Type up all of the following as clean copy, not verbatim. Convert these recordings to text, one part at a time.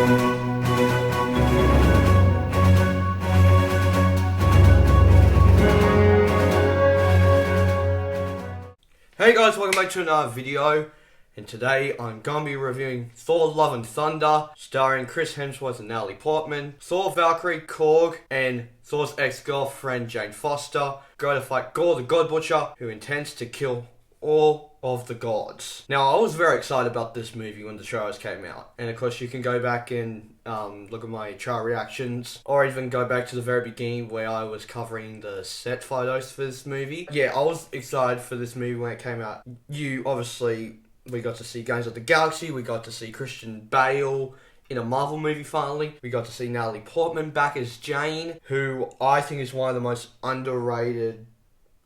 Hey guys, welcome back to another video, and today I'm going to be reviewing Thor Love and Thunder, starring Chris Hemsworth and Natalie Portman. Thor, Valkyrie, Korg, and Thor's ex-girlfriend Jane Foster go to fight Gorr the God Butcher, who intends to kill all of the gods. Now, I was very excited about this movie when the trailers came out, and of course you can go back and look at my trailer reactions, or even go back to the very beginning where I was covering the set photos for this movie. Yeah, I was excited for this movie when it came out. We got to see Guardians of the Galaxy, we got to see Christian Bale in a Marvel movie finally. We got to see Natalie Portman back as Jane, who I think is one of the most underrated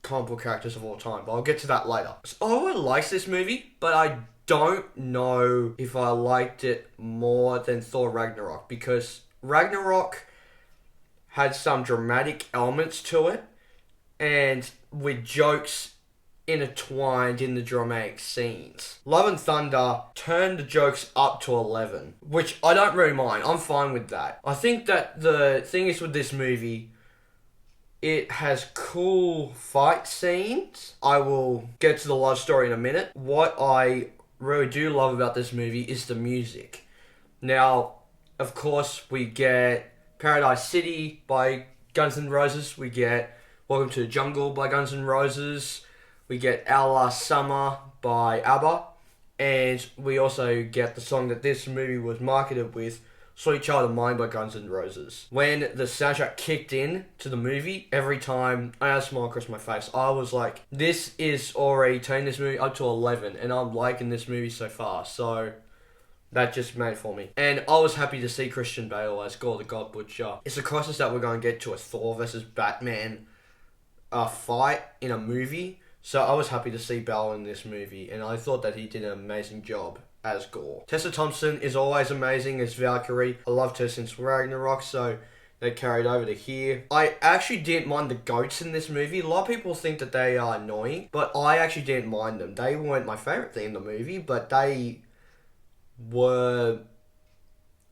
comic book characters of all time, but I'll get to that later. So I really liked this movie, but I don't know if I liked it more than Thor Ragnarok, because Ragnarok had some dramatic elements to it, and with jokes intertwined in the dramatic scenes. Love and Thunder turned the jokes up to 11, which I don't really mind. I'm fine with that. I think that the thing is with this movie, it has cool fight scenes. I will get to the love story in a minute. What I really do love about this movie is the music. Now, of course, we get Paradise City by Guns N' Roses. We get Welcome to the Jungle by Guns N' Roses. We get Our Last Summer by ABBA. And we also get the song that this movie was marketed with, Sweet Child of Mine by Guns N' Roses. When the soundtrack kicked in to the movie, every time I had a smile across my face, I was like, this is already turning this movie up to 11, and I'm liking this movie so far, so that just made it for me. And I was happy to see Christian Bale as Gorr the God Butcher. It's the closest that we're going to get to a Thor versus Batman fight in a movie, so I was happy to see Bale in this movie, and I thought that he did an amazing job as Gorr. Tessa Thompson is always amazing as Valkyrie. I loved her since Ragnarok, so they carried over to here. I actually didn't mind the goats in this movie. A lot of people think that they are annoying, but I actually didn't mind them. They weren't my favourite thing in the movie, but they were,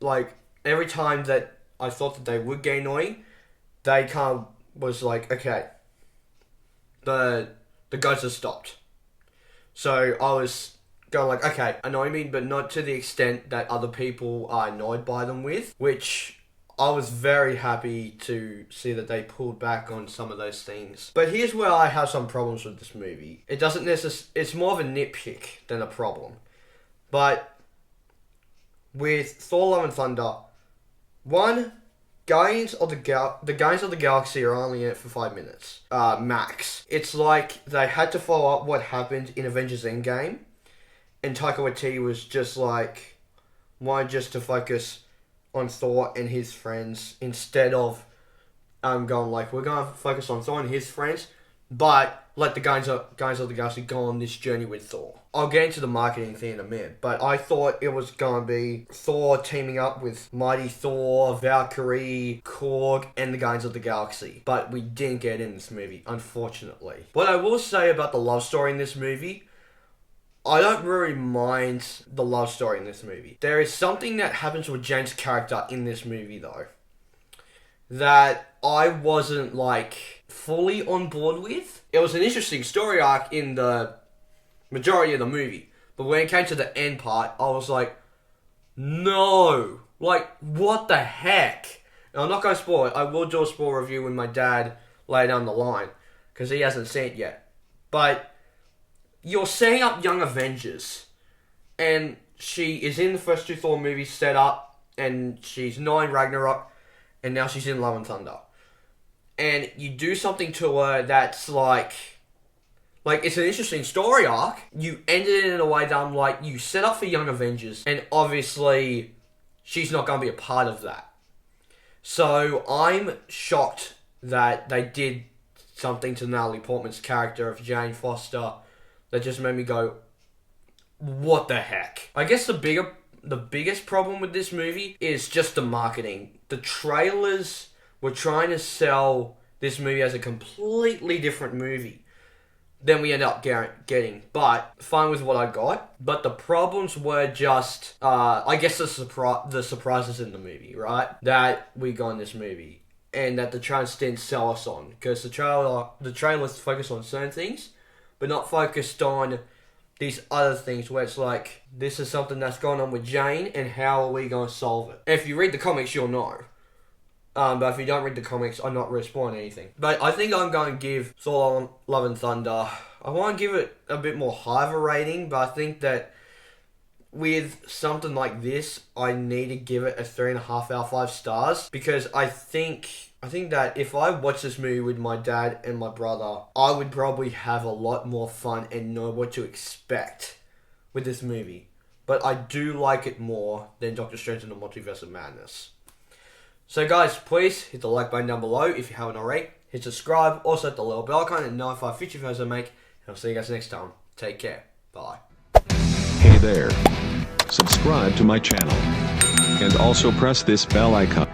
like, every time that I thought that they would get annoying, they kind of was like, okay, the goats have stopped. So I was going like, okay, annoy me, but not to the extent that other people are annoyed by them with, which I was very happy to see that they pulled back on some of those things. But here's where I have some problems with this movie. It doesn't necessarily, it's more of a nitpick than a problem. But with Thor Love and Thunder, one, Guardians of the Galaxy are only in it for 5 minutes, max. It's like they had to follow up what happened in Avengers Endgame, and Taika Waititi was just like, wanted just to focus on Thor and his friends instead of going like, we're going to focus on Thor and his friends, but let the Guardians of the Galaxy go on this journey with Thor. I'll get into the marketing thing in a minute, but I thought it was going to be Thor teaming up with Mighty Thor, Valkyrie, Korg, and the Guardians of the Galaxy. But we didn't get it in this movie, unfortunately. What I will say about the love story in this movie, I don't really mind the love story in this movie. There is something that happens with Jane's character in this movie, though, that I wasn't, like, fully on board with. It was an interesting story arc in the majority of the movie, but when it came to the end part, I was like, no! Like, what the heck? And I'm not going to spoil it. I will do a spoil review with my dad later down the line, because he hasn't seen it yet. But you're setting up young Avengers, and she is in the first two Thor movies set up, and she's not in Ragnarok, and now she's in Love and Thunder. And you do something to her that's like, it's an interesting story arc. You ended it in a way that I'm like, you set up for young Avengers, and obviously she's not going to be a part of that. So I'm shocked that they did something to Natalie Portman's character of Jane Foster that just made me go, what the heck? I guess the biggest problem with this movie is just the marketing. The trailers were trying to sell this movie as a completely different movie. than we end up getting. But fine with what I got. But the problems were just, I guess the surprises in the movie, right? That we got in this movie. And that the trailers didn't sell us on. Because the trailers focus on certain things, but not focused on these other things where it's like, this is something that's going on with Jane, and how are we going to solve it? If you read the comics, you'll know. But if you don't read the comics, I'm not really spoiling anything. But I think I'm going to give Thor Love and Thunder, I want to give it a bit more high of a rating, but I think that with something like this, I need to give it a 3.5 out of 5 stars, because I think that if I watch this movie with my dad and my brother, I would probably have a lot more fun and know what to expect with this movie. But I do like it more than Doctor Strange and the Multiverse of Madness. So guys, please hit the like button down below if you haven't already. Hit subscribe, also hit the little bell icon and notify future videos I make. And I'll see you guys next time. Take care. Bye. Hey there. Subscribe to my channel. And also press this bell icon.